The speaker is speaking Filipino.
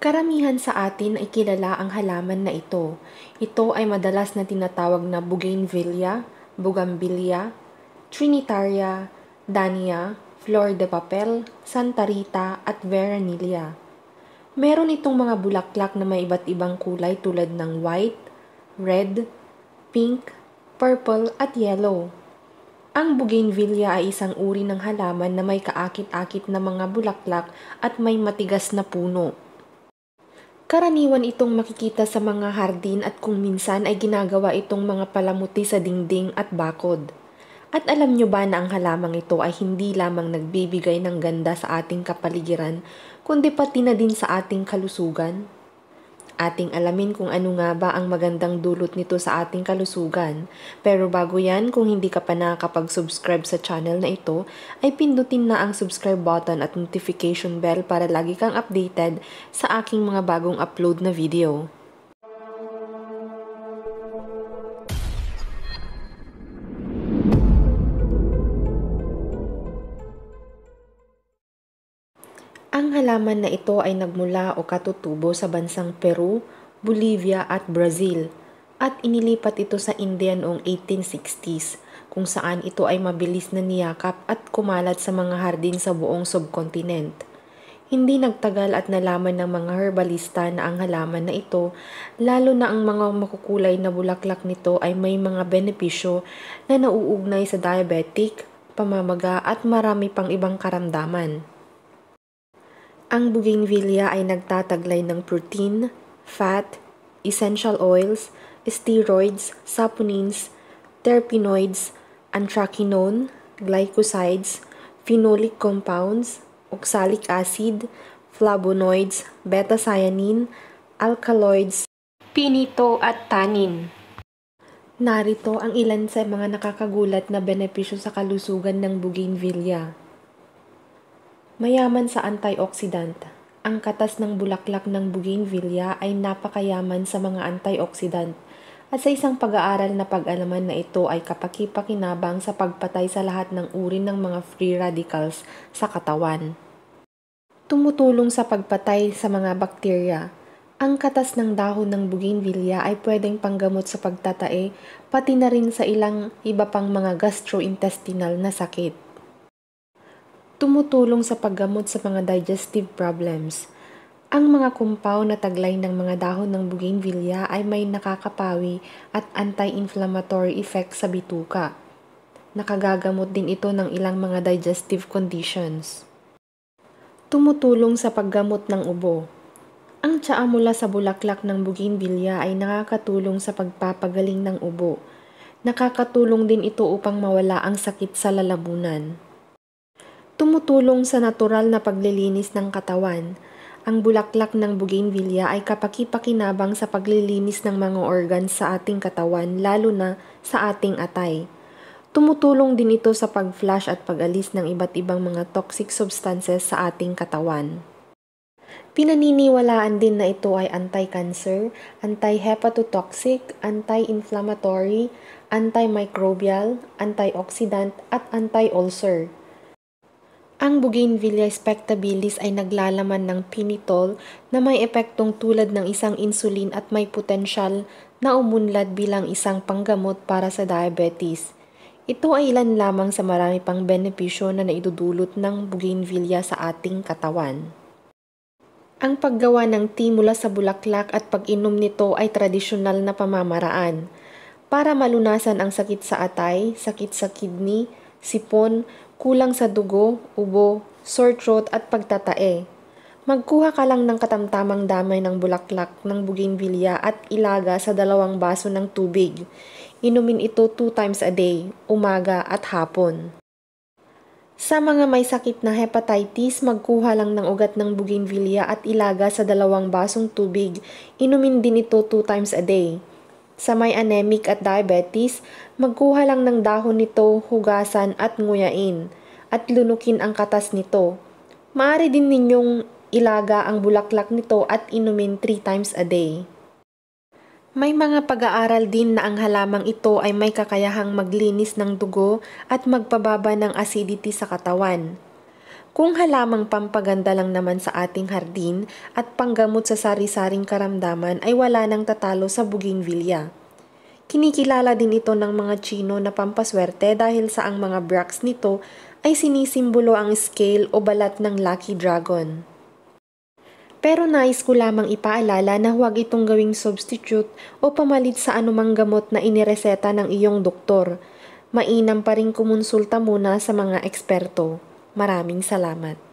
Karamihan sa atin ay kilala ang halaman na ito. Ito ay madalas na tinatawag na bougainvillea, bugambilya, trinitaria, dania, flor de papel, santa rita at veranilla. Meron itong mga bulaklak na may iba't ibang kulay tulad ng white, red, pink, purple at yellow. Ang bougainvillea ay isang uri ng halaman na may kaakit-akit na mga bulaklak at may matigas na puno. Karaniwan itong makikita sa mga hardin at kung minsan ay ginagawa itong mga palamuti sa dingding at bakod. At alam nyo ba na ang halamang ito ay hindi lamang nagbibigay ng ganda sa ating kapaligiran, kundi pati na din sa ating kalusugan? Ating alamin kung ano nga ba ang magandang dulot nito sa ating kalusugan. Pero bago yan, kung hindi ka pa nakakapag-subscribe sa channel na ito, ay pindutin na ang subscribe button at notification bell para lagi kang updated sa aking mga bagong upload na video. Ang halaman na ito ay nagmula o katutubo sa bansang Peru, Bolivia at Brazil at inilipat ito sa India noong 1860s kung saan ito ay mabilis na niyakap at kumalat sa mga hardin sa buong subkontinent. Hindi nagtagal at nalaman ng mga herbalista na ang halaman na ito, lalo na ang mga makukulay na bulaklak nito ay may mga benepisyo na nauugnay sa diabetic, pamamaga at marami pang ibang karamdaman. Ang bougainvillea ay nagtataglay ng protein, fat, essential oils, steroids, saponins, terpenoids, anthraquinone, glycosides, phenolic compounds, oxalic acid, flavonoids, beta-cyanine, alkaloids, pinito at tannin. Narito ang ilan sa mga nakakagulat na benepisyo sa kalusugan ng bougainvillea. Mayaman sa antioxidant. Ang katas ng bulaklak ng bougainvillea ay napakayaman sa mga antioxidant at sa isang pag-aaral na pag-alaman na ito ay kapaki-pakinabang sa pagpatay sa lahat ng uri ng mga free radicals sa katawan. Tumutulong sa pagpatay sa mga bakterya. Ang katas ng dahon ng bougainvillea ay pwedeng panggamot sa pagtatae pati na rin sa ilang iba pang mga gastrointestinal na sakit. Tumutulong sa paggamot sa mga digestive problems. Ang mga kumpaw na taglay ng mga dahon ng bougainvillea ay may nakakapawi at anti-inflammatory effect sa bituka. Nakagagamot din ito ng ilang mga digestive conditions. Tumutulong sa paggamot ng ubo. Ang tsaa mula sa bulaklak ng bougainvillea ay nakakatulong sa pagpapagaling ng ubo. Nakakatulong din ito upang mawala ang sakit sa lalamunan. Tumutulong sa natural na paglilinis ng katawan. Ang bulaklak ng bougainvillea ay kapaki-pakinabang sa paglilinis ng mga organs sa ating katawan, lalo na sa ating atay. Tumutulong din ito sa pag-flush at pag-alis ng iba't ibang mga toxic substances sa ating katawan. Pinaniniwalaan din na ito ay anti-cancer, anti-hepatotoxic, anti-inflammatory, antimicrobial, antioxidant at anti-ulcer. Ang bougainvillea spectabilis ay naglalaman ng pinitol na may epektong tulad ng isang insulin at may potensyal na umunlad bilang isang panggamot para sa diabetes. Ito ay ilan lamang sa marami pang benepisyo na naidudulot ng bougainvillea sa ating katawan. Ang paggawa ng tea mula sa bulaklak at pag-inom nito ay tradisyonal na pamamaraan para malunasan ang sakit sa atay, sakit sa kidney, sipon, kulang sa dugo, ubo, sore throat at pagtatae. Magkuha ka lang ng katamtamang damay ng bulaklak ng bougainvillea at ilaga sa 2 baso ng tubig. Inumin ito 2 times a day, umaga at hapon. Sa mga may sakit na hepatitis, magkuha lang ng ugat ng bougainvillea at ilaga sa 2 basong tubig. Inumin din ito 2 times a day. Sa may anemic at diabetes, magkuha lang ng dahon nito, hugasan at nguyain, at lunukin ang katas nito. Maaari din ninyong ilaga ang bulaklak nito at inumin 3 times a day. May mga pag-aaral din na ang halamang ito ay may kakayahang maglinis ng dugo at magpababa ng acidity sa katawan. Kung halamang pampaganda lang naman sa ating hardin at panggamot sa sari-saring karamdaman ay wala nang tatalo sa bougainvillea. Kinikilala din ito ng mga Tsino na pampaswerte dahil sa ang mga bracts nito ay sinisimbolo ang scale o balat ng lucky dragon. Pero nais ko lamang ipaalala na huwag itong gawing substitute o pamalit sa anumang gamot na inireseta ng iyong doktor. Mainam pa rin kumonsulta muna sa mga eksperto. Maraming salamat.